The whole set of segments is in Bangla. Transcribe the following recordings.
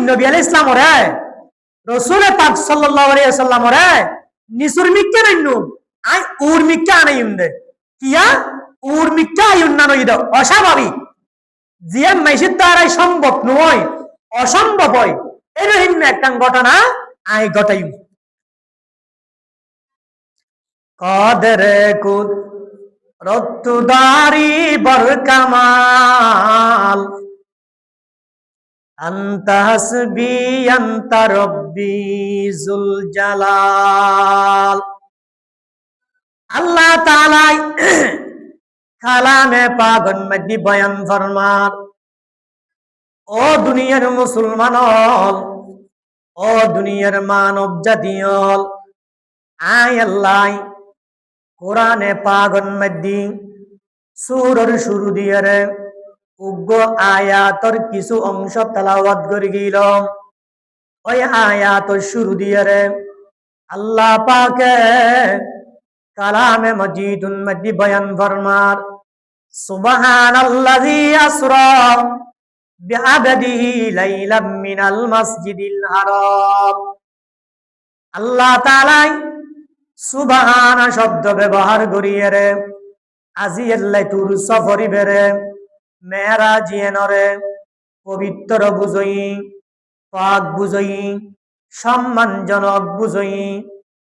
নবী আলাইহিস সালাম রে রাসূল পাক সাল্লাল্লাহু আলাইহি ওয়াসাল্লাম রে নিসুর মিক্কে নাইনু আই উর মিক্কে আনাইন্দে কিয়া উর মিক্কে আইউন্না নইদ অস্বাভাবিক জিয়া মাইসির দ্বারাই সম্ভব নয় অসম্ভব হয় এরহিম একটা ঘটনা আই ঘটাই কাদরে কুদ রত্তুদারি বরকামাল আনতা হাসবি আনতা রব্বি যুল জালাল আল্লাহ তাআলা কালামে পাগন মধ্যে বয়ান ফরমান ও দুনিয়ার মুসলমান ও দুনিয়ার মানব জাতি আয় আল্লাহ কোরআনে পাগন মধ্যে সূরার শুরু দিয়ে রে উগ্র আয়াতর কিছু অংশ তেলাওয়াত করে গেলাম ওই আয়াতর শুরু দিয়ে রে আল্লাহ পাকে কালামে মজিদুন মধ্যে বয়ান ফরমার সুবহানাল্লাযী আসরা বিআবদিহি লাইলাম মিনাল মাসজিদিল হারাম আল্লাহ তাআলা সুবহান শব্দ ব্যবহার করিয়ে রে আজি আল্লাহ তুর সফরি বেরে মেরাজ এনরে পবিত্র বুঝই পাক বুঝই সম্মানজনক বুঝই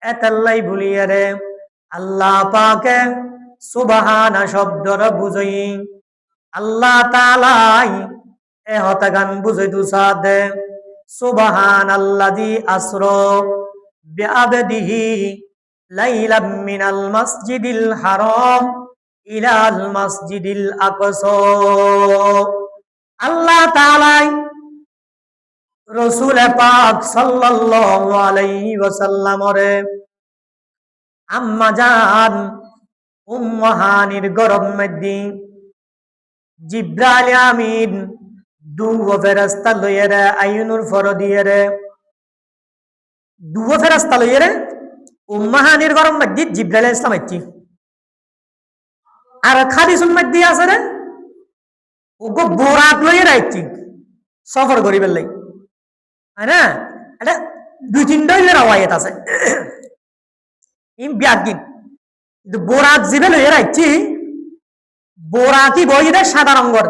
এতাল্লাই ভুলিয়ে রে আল্লাহ পাকে সুবহান শব্দর বুঝই আল্লাহ তাআলাই এ হতাগান বুঝই দুসাদে সুবহানাল্লাযী আসরা বিআবদিহি লাইলাম মিনাল মাসজিদিল হারাম ইলাল মাসজিদিল আকসা আল্লাহ তাআলা রাসূল পাক সাল্লাল্লাহু আলাইহি ওয়াসাল্লাম রে আম্মা জান উম্মাহানির গরম মধ্যে জিবরাইল আমিন দুও ফেরেশতা লইয়ে রে আইনুর ফরদিয়ে রে দুও ফেরেশতা লইয়ে রে উম্মাহানির গরম মধ্যে জিবরাইল ইসলাম আইছি আর খাদিসুল মধ্যে আছে রে ওগো বোরাত লইয়ে রাইছি সফর করিবার লাই না এটা দুই তিনটা রাওয়ায়াত আছে ইম বিয়াগিন কিন্তু বোরাত জিবে লইয়ে রাইছি বোরাতি বই রে সাদা রঙের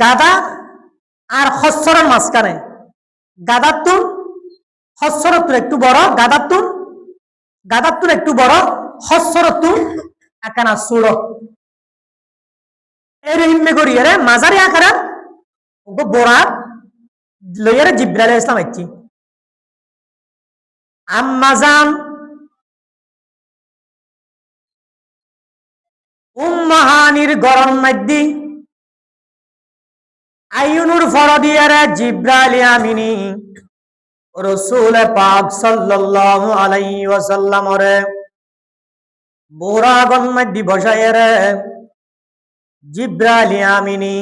গাদা আর খচ্চরের মাঝখানে গাদার তুন খচ্চরের তুন একটু বড় গাদার তুন একটু বড় খচ্চরের তুন একখানা সুড়ো এর হিম্মে করিয়ে রে মাঝারি আকারের ওগো বোরাত লইয়ে রে জিবরাইল ইসলাম আইছি আম্মাজান উম্মাহানির গরম মধ্যে আইনুর ফরদিয়ে রে জিবরাইল আমিনী রাসূল পাক সাল্লাল্লাহু আলাইহি ওয়াসাল্লাম রে বোরাগন মধ্যে বসায় রে জিবরাইল আমিনী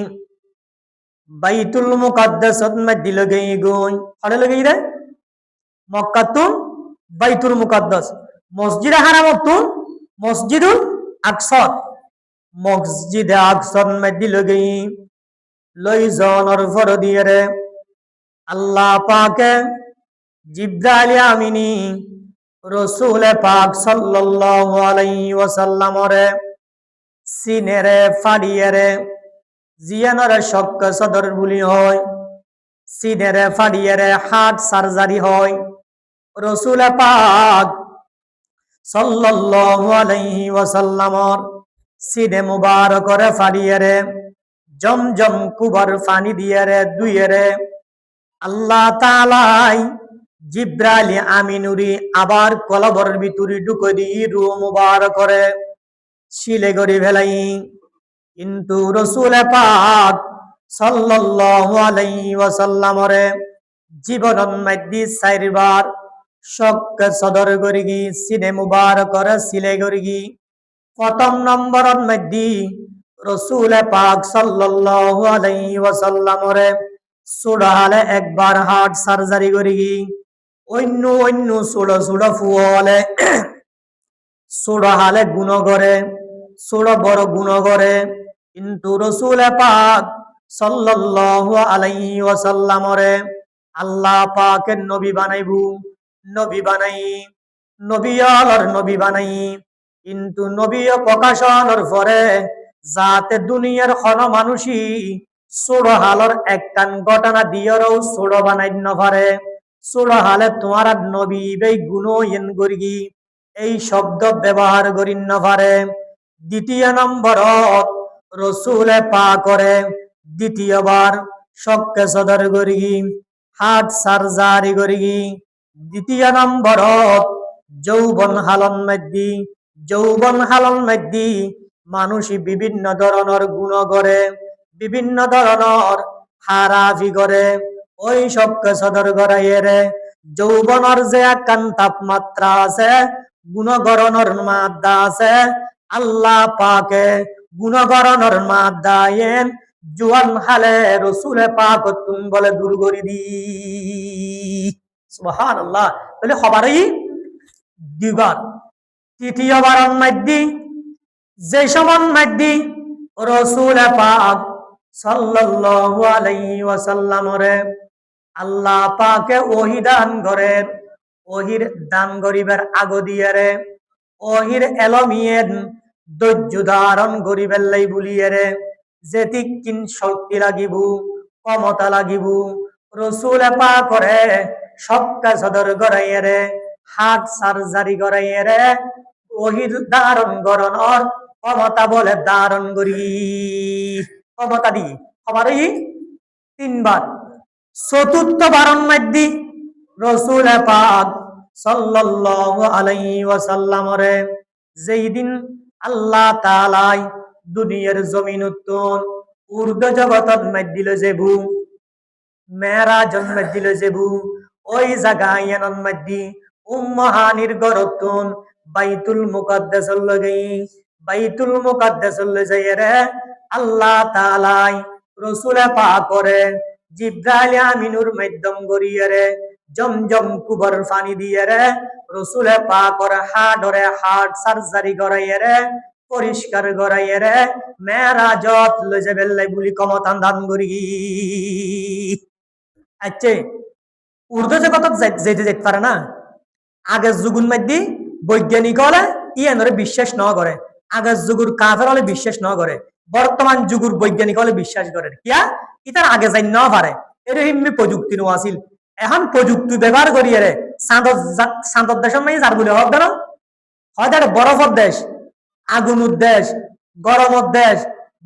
বাইতুল মুকাদ্দাসত মধ্যে লগেই গই আরে লগেই রে মক্কাতুন বাইতুল মুকাদ্দাস মসজিদ হারামতুন মসজিদুল আকসা মসজিদ আকসার মধ্যে লগেই লই জনর ফরদিয়ে রে আল্লাহ পাকে জিবরাইল আমিনী রাসূল পাক সাল্লাল্লাহু আলাইহি ওয়াসাল্লাম রে সিনেরে ফাড়িয়ে রে জিয়ানরে শক্ক সদর বুলি হয় সিনেরে ফাড়িয়ে রে হার্ট সার্জারি হয় রাসূল পাক সাল্লাল্লাহু আলাইহি ওয়াসাল্লামর সিনে মুবারক রে ফাড়িয়ে রে জমজম কুবার পানি দিয়ে রে দুইয়ে রে আল্লাহ তাআলাই জিবরাইল আমিনুরি আবার কলবর ভিতরে ঢুকে দিয়ে রু মুবারক করে শিলে গড়ি ফেলাই কিন্তু রাসূল পাক সাল্লাল্লাহু আলাইহি ওয়াসাল্লাম রে জীবনের মধ্যে চারবার শক্ক সদর করি গি সিনে মুবারক করে শিলে গড়ি গি প্রথম নম্বরের মধ্যে রাসূল পাক সাল্লাল্লাহু আলাইহি ওয়াসাল্লাম রে সুড়ালে একবার হার্ট সার্জারি করি গি অন্য সুড়ো সুড়ো ফুলে সুড়ো হালে গুণ করে সুড়ো বড় গুণ করে কিন্তু রাসূল পাক সাল্লাল্লাহু আলাইহি ওয়াসাল্লামরে আল্লাহ পাকের নবী বানাইবু, নবী বানাই, নবীয়ালর নবী বানাই। কিন্তু নবী প্রকাশনের পরে যাতে দুনিয়ার কোন মানুষই ছোড় হালর একখান ঘটনা দিয়েও ছোড় বানাই ন পারে। ছোড় হালে তোমার নবী বেই গুণহীন গরিগি এই শব্দ ব্যবহার করি ন পারে। দ্বিতীয় নম্বরত রসুলে পা করে দ্বিতীয়বার শক্কে সদর গরিগি হার্ট সার্জারি গরিগি। দ্বিতীয় নম্বরত যৌবন হালন মধ্যে, যৌবন হালন মধ্যে মানুষই বিভিন্ন ধরনের গুণ করে, বিভিন্ন ধরনের হারাফি করে। ওই শক্কে সদর গড়াইয়েরে যৌবনের যে একখান তাপমাত্রা আছে, গুণগরণের মাদ্দা আছে, আল্লাহ পাকে গুণগরণের মাদ্দা এন জোয়ান হালে রসুলে পাক তুম বলে দূর করি দি। সুবহানাল্লাহ। তাহলে খবরই দুইবার। তৃতীয়বার মধ্যে যে সমান মধ্যে রসুল পাক সাল্লাল্লাহু আলাইহি ওয়াসাল্লামরে আল্লাহ পাকে ওহী দান করেন। ওহির দান করিবার আগ দিয়ারে ওহির এলমিয়েন ধৈর্য ধারণ করিবার লাই বলিয়ারে যেতি কিন শক্তি লাগিব, ক্ষমতা লাগিব, রসুল পাক করে সবকা সদর গড়াইয়ারে হাত সার্জারি গড়াইয়ারে ওহির ধারণ গরণর ক্ষমতা বলে ধারণ করি ক্ষমতা দি খবরই তিনবার। চতুর্থ বারণ মধ্যে রসুল পাক সাল্লাল্লাহু আলাইহি ওয়াসাল্লামরে যেই দিন আল্লাহ তাআলাই দুনিয়ার জমিন উত্তন ঊর্ধ্ব জগতত মধ্যে যেবু মেরাজন মধ্যে যেবু ওই জায়গায় মধ্যে উম্মাহানির গরতুন বাইতুল মুকাদ্দাসের লগে, বাইতুল মুকাদ্দাসের লগে যাইরে আল্লাহ তাআলাই রসুল পাক করে জিব্রাইল আমিনুর মাধ্যম গরিয়ারে জমজম কুবর পানি দিয়ারে রসুল পাকর হাড়রে হার্ট সার্জারি করাইয়ারে পরিষ্কার করাইয়ারে মেরাজত লই যাবেল লাই বলি ক্ষমতা দান করি। আচ্ছা ঊর্ধ্ব জগতত যেতে যেতে পারে না। আগের যুগুর মধ্যে বৈজ্ঞানিক হলে ইয়ানরে বিশ্বাস ন করে, আগের যুগুর কাফের হলে বিশ্বাস ন করে, বর্তমান যুগুর বৈজ্ঞানিক হলে বিশ্বাস করে। কিয়া ইতার আগে যাই ন পারে এরকম প্রযুক্তি নো আছিল। এখন প্রযুক্তি ব্যবহার করিয়ে রে চাঁদর দেশের মাঝে যার বলে হব না হয়তো বরফের দেশ, আগুনের দেশ, গরমের দেশ,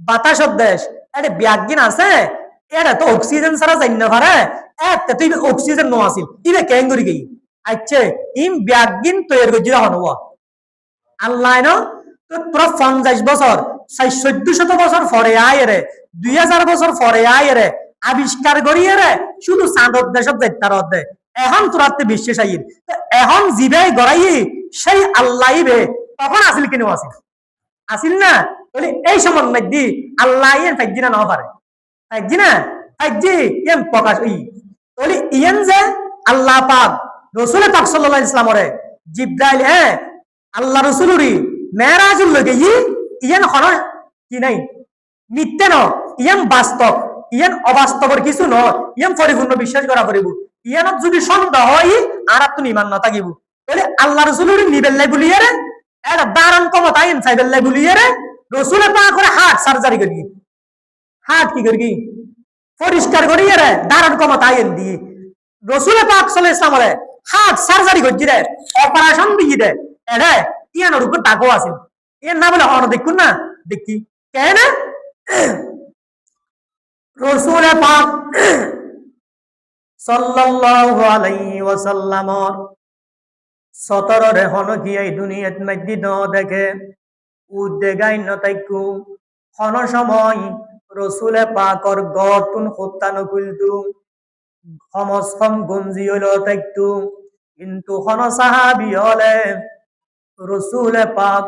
বাতাসের দেশ, এটা ব্যাগিন আছে এটা তো অক্সিজেন ছাড়া যাই না পারে একটা তুই অক্সিজেন নো আছিল ইবে কেন করি গই। আচ্ছা ইম ব্যাগিন তৈরি করছি হন আল্লাহ ন তো পুরো 50 বছর 1400 বছর পরে আয় রে 2000 বছর পরে আয় রে আবিষ্কার করিয়ে রে শুধু চাঁদর দেশত যাইতার দে এখন তোরাতে বিশ্বাস আইন এখন জিবে গড়াই সেই আল্লাহ বে তখন আসিল কেন আসিল আসিল না। বলে এই সময় মধ্যে আল্লাহ ইয়েন ফাইজি না না পারে ফাইজি না ফাইজি ইয়েন প্রকাশ ই বলে ইয়েন যে আল্লাহ পাক রসুল পাক সাল্লাল্লাহু আলাইহি ওয়াসাল্লামরে জিব্রাইল আল্লাহ রসুলুরি মেরাজুল লগে ইয়েন হন কি নাই মিথ্যে ন ইয়ান বাস্তব, ইয়ান অবাস্তবর কিছু ন, ইয়ান পরিপূর্ণ বিশ্বাস করা পড়িব। ইয়ানত যদি সন্দেহ হয় আর তুমি ইমান না থাকিব। বলে আল্লাহ রসুলের নিবেল্লাই বলিয়ে রে এটা দারণ ক্ষমতা ইন সাইবেল্লাই বলিয়ে রে রসুলে পা করে হার্ট সার্জারি করি হার্ট কি করি পরিষ্কার করিয়ে রে দারণ ক্ষমতা ইন দিয়ে রসুলে পাক সাল্লাল্লাহু আলাইহি ওয়াসাল্লাম রে হার্ট সার্জারি করছি রে অপারেশন দিয়ে দে এরে ইয়ানোর উপর দাগও আছে এর না বলে হন দেখুন না দেখি কেন রসুল পাক সাল্লাল্লাহু আলাইহি ওয়াসাল্লামর 17 রে হন কি এই দুনিয়াত মধ্যে ন দেখে উদ্দেগাই ন তাইকু হন সময় রসুল পাকর গতুন হত্যানো কুলতু সমস্তম গঞ্জি হইল তাইকু কিন্তু হন সাহাবী হলে রসুল পাক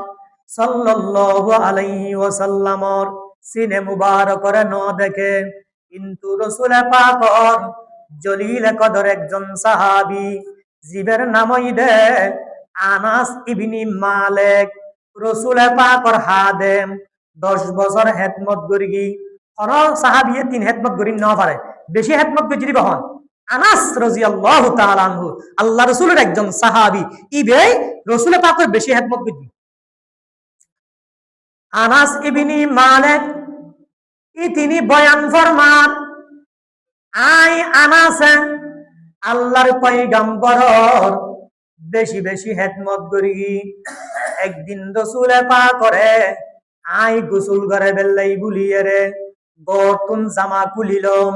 সাল্লাল্লাহু আলাইহি ওয়াসাল্লামর সিনে মুবারকরে ন দেখে কিন্তু রসুল পাকর জলিল কদর একজন সাহাবী জিবের নামই দে আনাস ইবনে মালিক রসুল পাকর হাদেম 10 বছর হেদমত করিগি কোন সাহাবিয়ে 3 খেদমত করি না পারে, বেশি খেদমত করে যদি বহন আনাস রাদিয়াল্লাহু তাআলা আনহু আল্লাহ রাসূলের একজন সাহাবী, ইবে রাসূল পাকের বেশি খেদমত করে। আনাস ইবনে মালিক তিনি বয়ান ফরমান, আই আনাসে আল্লাহর পয়গম্বরর বেশি বেশি খেদমত করি। একদিন রাসূলে পাক করে আই গোসল করে বেল্লাই বুলিয়ে রে গতুন জামা খুলিলম,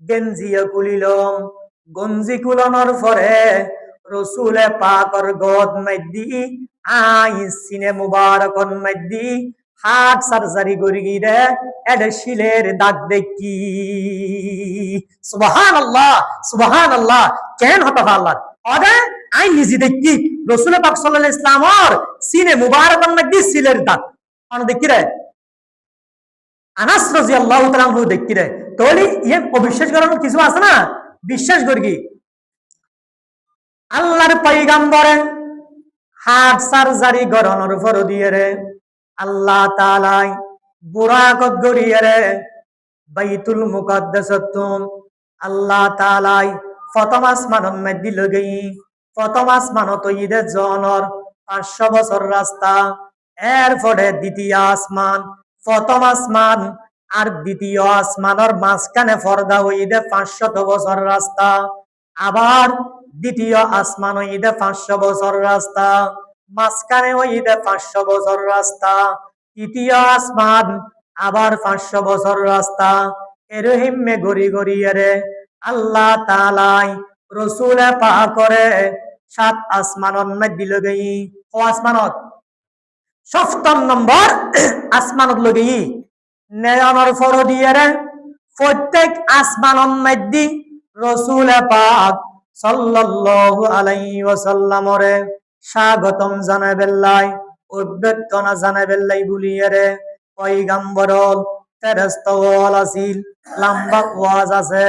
গেঞ্জিয়া খুলিলম, গঞ্জি খুলানোর পরে রাসূলে পাকর গদ মাইদি আই সিনে মুবারকন মাইদি হাত সার্জারি করি রে এড শিলের দাগ দেখি। সুবহানাল্লাহ সুবহানাল্লাহ। কেন হতা আল্লাহ আরে আই নিজে দেখি রাসূল পাক সাল্লাল্লাহু আলাইহি ইসলামর সিনে মুবারকন মাইদি শিলের দাগ আন দেখি রে। আনাস রাদিয়াল্লাহু তাআলা আনহু দেখি রে। তাহলে ইয়ে অবিশ্বাস করার কিছু আছে না? বিশ্বাস করি আল্লাহর পয়গম্বরে হাত সার্জারি করানোর পর দিয়ে রে আল্লাহ তাআলা বুরাকত গড়িয়ে রে বাইতুল মুকাদ্দাসাতুন আল্লাহ তাআলা প্রথম আসমানের মধ্যে লগেই, প্রথম আসমানত ঈদের জনর 500 বছর রাস্তা, এরপরে দ্বিতীয় আসমান, প্রথম আসমান আর দ্বিতীয় আসমানের মাঝখানে পর্দা হইতে 500 বছর রাস্তা, আবার দ্বিতীয় আসমান হইতে 500 বছর রাস্তা, মাঝখানে হইতে 500 বছর রাস্তা, তৃতীয় আসমান আবার 500 বছর রাস্তা। এরহিমে গড়ি গড়িয়ে রে আল্লাহ তাআলা রাসূলে পাকরে 7 আসমানন মধ্যে লগেই, ও আসমানত 7ম নম্বর আসমানত লগেই নেয়ানোর ফর দিয়ে রে প্রত্যেক আসমানন মধ্যে রাসূলে পাক সাল্লাল্লাহু আলাইহি ওয়াসাল্লামরে স্বাগতম জানাবেল্লাই, অভ্যর্থনা জানাবেল্লাই বলিয়ে রে পয়গম্বরল ফেরেশতা ওয়াল আসিল, লম্বা ওয়াজ আছে,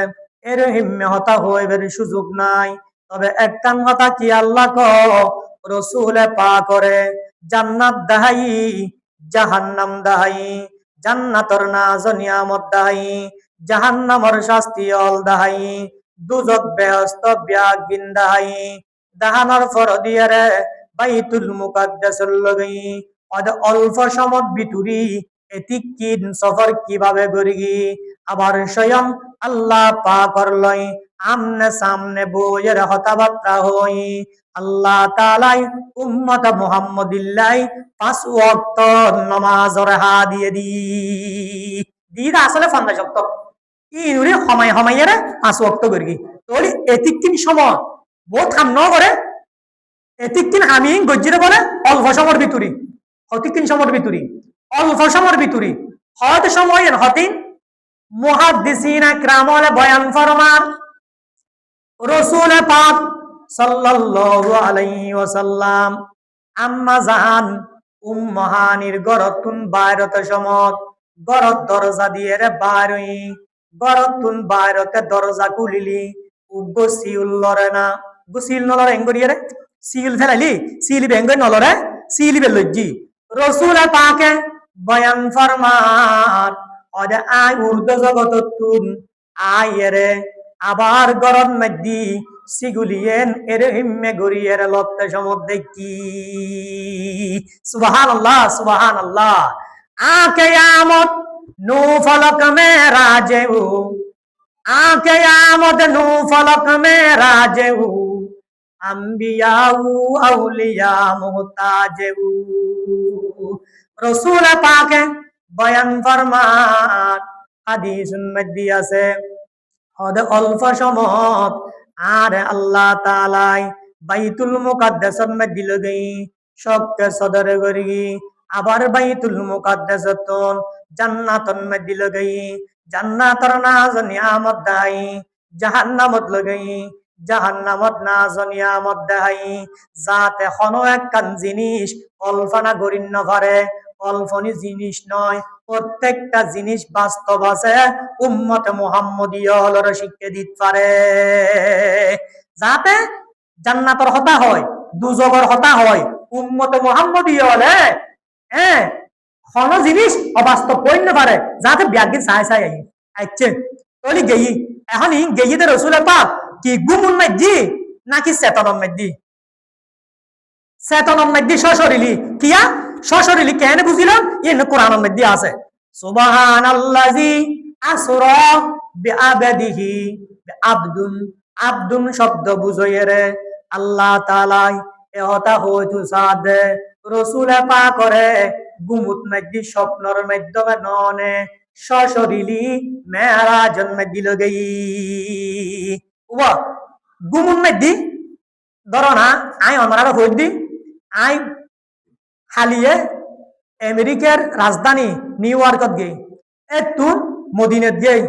এর হিম্মে হতা হইবার সুযোগ নাই। তবে একটান কথা কি আল্লাহ ক রাসূলে পাক করে জান্নাত দাহাই, জাহান্নাম দাহাই, জান্নাতর নাজ নিয়ামত দাহাই, জাহান্নামর শাস্তি অল দাহাই, দুজক বেহস্ত ব্যাগিন দাহাই। দাহানোর ফর দিয়ে রে বাইতুল মুকাদ্দাসের লগেই অল্প সময় ভিতরি এতিকিন সফর কিভাবে করি, আবার স্বয়ং আল্লাহ পাকর লই আমনে সামনে বইয়ের কথাবার্তা হই। আল্লাহ তাআলা উম্মত মুহাম্মদিল্লাহ 5 ওয়াক্ত নামাজের হা দিয়ে দিদা আসলে 50 ওয়াক্ত ইনুরে সময় সময়ের 5 ওয়াক্ত করি। তাহলে এতিকিন সময় বহুত কাম ন করে, এতিকিন আমি গজ্জিরে বলে অল্প সময়ের ভিতরি, হতিকিন সময়ের ভিতরি, অল্প সময়ের ভিতরি হয়তো সময় হতিন মুহাদ্দিসিন একরাম বয়ান ফরমান রাসূল পাক সাল্লাল্লাহু আলাইহি ওয়াসাল্লাম আম্মা জান উম্মাহানির গরতুন বাইরতে সমত গরত দরজা দিয়ে রে বাইরই, গরতুন বাইরতে দরজা খুলিলি উগসিউল লরে না, গুসিল নলরে এঙ্গরিয়ে রে সিল ফেলাইলি সিলি বেঙ্গই নলরে সিলি বেলজি রাসূল পাকে বয়ান ফরমান ওদে আই উর্দু জগততুন আইরে আবার গরম মধ্যে সিগুলিয়েন এর হিম্মে গড়িয়ের লপ্তে সমুদ্রে কি। সুবহানাল্লাহ সুবহানাল্লাহ। আকে আমত নু ফলক মে রাজেউ, আকে আমত নু ফলক মে রাজেউ, আম্বিয়াউ আউলিয়া মুহতাজেউ। রাসূল পাকে বয়ান ফরমান হাদিসুন মধ্যে আছে হদে অল্প সমত আর আল্লাহ তাআলা বাইতুল মুকাদ্দাসের মধ্যে লগেই সবকে সদর করি, আবার বাইতুল মুকাদ্দাসাতুন জান্নাতুন মধ্যে লগেই জান্নাতর নাজ নিয়ামত দাই, জাহান্নামত লগেই জাহান্নামত নাজ নিয়ামত দাই। যাতে কোনো একখান জিনিস কল্পনা করিন না পারে, কল্পনি জিনিস নয়, প্রত্যেকটা জিনিস বাস্তব আছে উম্মত মুহাম্মদীয়র শিক্ষা দিতে পারে। যাতে জান্নাতের হতা হয়, দুজগর হতা হয় উম্মত মুহাম্মদীয়লে কোন জিনিস অবাস্তব কইন না পারে যাতে ব্যাগে চাই চাই আই আইছে তলি গেই এখন ই গেইতে রসুল পাক কি গুমুন মাইদি নাকি চেতনম মাইদি চেতনম মাইদি সশরীলি কিয়া সশরীলি কেন বুঝিলাম ইন কোরআন মধ্যে আছে সুবহানাল্লাযী আসরা বিআবাদিহি আব্দুন আব্দুন শব্দ বুঝাইরে আল্লাহ তাআলা এহতা হইতু সাদে রসুলে পাক করে গুমুত মধ্যে স্বপ্নর মাধ্যমে ননে সশরীলি মেরাজন মধ্যে লগেই ওয়া গুমুন মধ্যে ধরো না আই আমরা হই দি আই হালিয়ে আমেরিকার রাজধানী নিউ ইয়র্কত গই একটু মদিনাত গই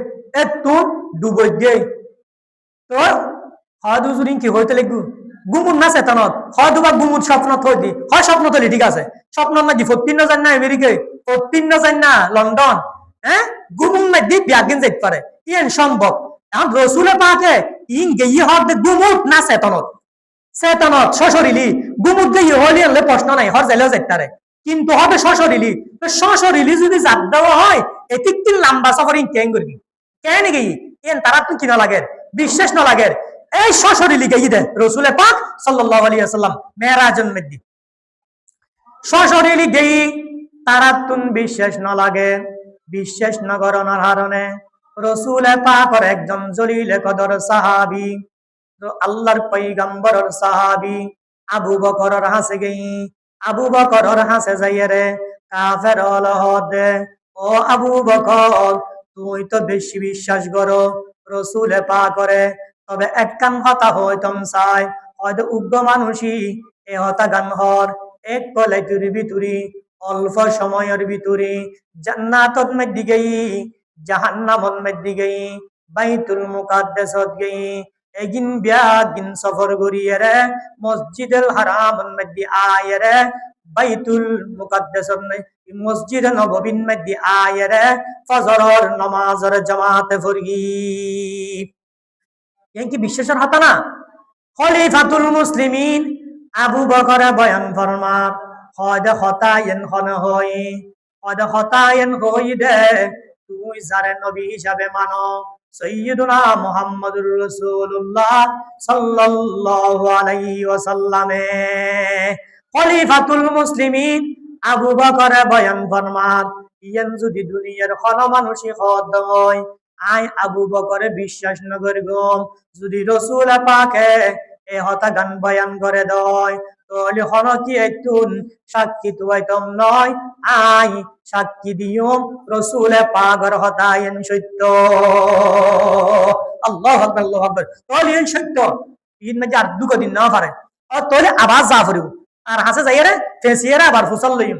একটু দুবাই গই তো হয়তো যদি কি হইতে লাগবো গুমুন না চেতনত হয়তো বা গুমুন স্বপ্ন থই দি হয় স্বপ্ন তলি ঠিক আছে স্বপ্ন না দি ফত্তিন না জান না আমেরিকায় ফত্তিন না জান না লন্ডন হ্যাঁ গুমুন না দি ব্যাগিন যাইতে পারে ইন সম্ভব এখন রসুলে পাকে ইন গিয়ে হর দে গুমুত না চেতনত চেতনত সশরীলি গুমুত গিয়ে হলি হলে প্রশ্ন নাই হর যাইলেও যাইতে পারে কিন্তু হবে সশরীলি তো সশরীলি যদি জাত দেওয়া হয় এতিক তিন লম্বা সফরিং কেন করবি কেন গই এন তারা তুমি কিনা লাগে বিশ্বাস না লাগে এই সশরীলি গই দে রসুলে পাক সাল্লাল্লাহু আলাইহি ওয়াসাল্লাম মেরাজের মধ্যে সশরীলি গই তারা তুমি বিশ্বাস না লাগে বিশ্বাস না করার কারণে রসুলে পাকের একজন জলিলে কদর সাহাবী তো আল্লাহর পয়গম্বরের সাহাবী আবু বকরের হাসে গই আবু বকরের হাসে যাইরে কাফের হলহদে ও আবু বকর তুই তো বেশি বিশ্বাস করো রসুলে পাকরে তবে একখান কথা হইতম চাই হয়তো উগ্র মানুষই এ হতা গান হর এক কলেজুর ভিতরি অল্প সময়ের ভিতরি জান্নাতত মধ্যে গই জাহান্নামত মধ্যে গই বাইতুল মুকাদ্দাসত গই এগিন ব্যাগিন সফর করিয়ে মসজিদুল হারাম মধ্যে আয়রে বাইতুল মুকাদ্দাসত মসজিদ নববীর মধ্যে আয়রে ফজরের নামাজের জামাতে ফরগি এই কি বিশ্বাসের হতা না খলিফাতুল মুসলিমিন আবু বকর বয়ান ফরমান হয় হতায়েন হন হই হয় হতায়েন হই দে তুই যারে নবী হিসাবে মানো সাইয়্যিদুনা মুহাম্মদুর রাসূলুল্লাহ সাল্লাল্লাহু আলাইহি ওয়াসাল্লামে খলিফাতুল মুসলিমিন আবু বকর বয়ান ফরমান ইয়ান যদি দুনিয়ার কোন মানুষই হদ হয় আই আবু বকরে বিশ্বাস ন করগম যদি রাসূল পাকে এ হতা গান বয়ান করে দয় তাহলে হন কি একটুন সাক্ষী তুইতম নয় আই সাক্ষী দিও রাসূল পাকের হতায়েন সত্য আল্লাহু আকবার আল্লাহু আকবার তাহলে এই সত্য ইন মে আর দুঃখ দিন না পারে আর তাহলে আবার জাফরু আর হাসে যাইরে ফেসিয়েরা আবার ফুসল লইম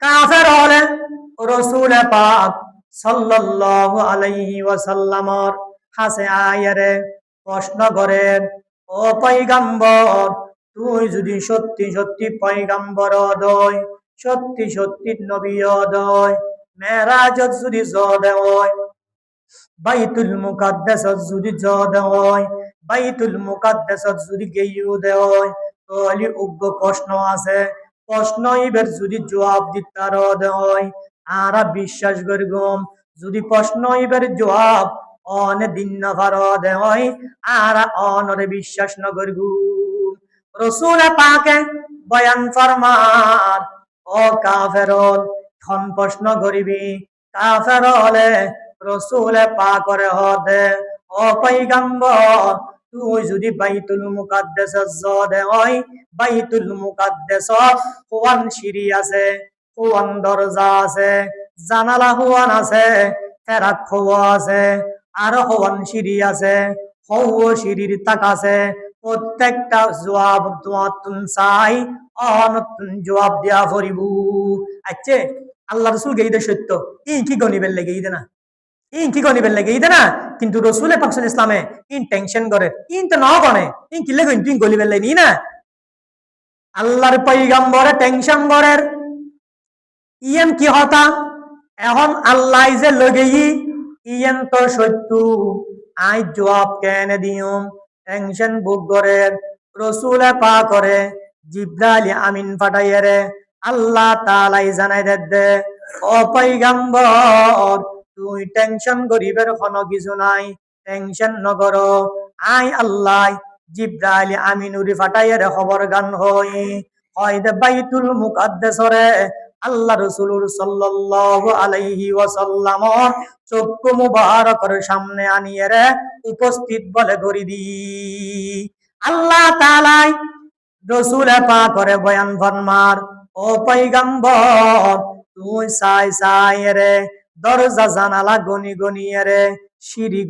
কাফের হলে রাসূল পাক সাল্লাল্লাহু আলাইহি ওয়াসাল্লামর হাসে আয়রে প্রশ্ন করেন ও পয়গম্বর তুই যদি সত্যি সত্যি পয়গম্বর দয় সত্যি সত্যি নবী দয় মেরাজত যদি জদ হয় বাইতুল মুকাদ্দাসত যদি জদ হয় বাইতুল মুকাদ্দাসত যদি গিয়ে দেয় তাহলে উগ্র প্রশ্ন আছে প্রশ্ন এবার যদি জবাব দিতার হয় আর বিশ্বাস করগম যদি প্রশ্ন এবার জবাব অন দিন না ভারত হয় আর অনরে বিশ্বাস ন করগু রসুল পাকে বয়ান ফরমান ও কাফেরল খন প্রশ্ন করিবি কাফের হলে রসুল পাকরে হদে ও পয়গম্বর তুই যদি বাইতুল মুকাদ্দাসত জদে হয় বাইতুল মুকাদ্দাসত কোয়ান সিঁড়ি আছে কোয়ান দরজা আছে জানালা হুয়ান আছে ফেরাক খোয়া আছে আর হওয়ান সিঁড়ি আছে হও সিঁড়ির তাক আছে প্রত্যেকটা জবাব তোমার চাই অনতুন জবাব দিয়া ফরিবু আচ্ছা আল্লাহ রসুল গেইদে সত্য ই কি গনিবের লেগে ইদে না ইন কি গনিবের লেগে ইদে না কিন্তু রসুলের পাক ইসলামে ইন টেনশন করে ইন তো ন গনে ইন কি লেগে ইন গলিবের লেগে নি না আল্লাহর পয়গম্বরে টেনশন করে ইয়েন কি হতা এখন আল্লাহ যে লগেই ইয়েন তো সত্য আই জবাব কেন দিউম টেনশন বুক করে রসুলে পা করে জিব্রাইল আমিন ফাটাইরে আল্লাহ তাআলাই জানাই দে ও পয়গম্বর, তুই টেনশন করিবার কোনো কিছু নাই, টেনশন নগর। আই আল্লাহ জিব্রাইল আমিনুরি ফাটাইয়ের খবর গান হই হয়দে বাইতুল মুকাদ্দাসরে আল্লাহ রাসূলুর সাল্লাল্লাহু আলাইহি ওয়াসাল্লাম চক্ষু মুবারকের সামনে আনিয়ে রে উপস্থিত বলে করি দি। আল্লাহ তাআলা রসুল পাক করে বয়ান ফরমার, ও পয়গম্বর, তুই সাই সাই রে দরজা জানালা গনি গনি রে সিঁড়ি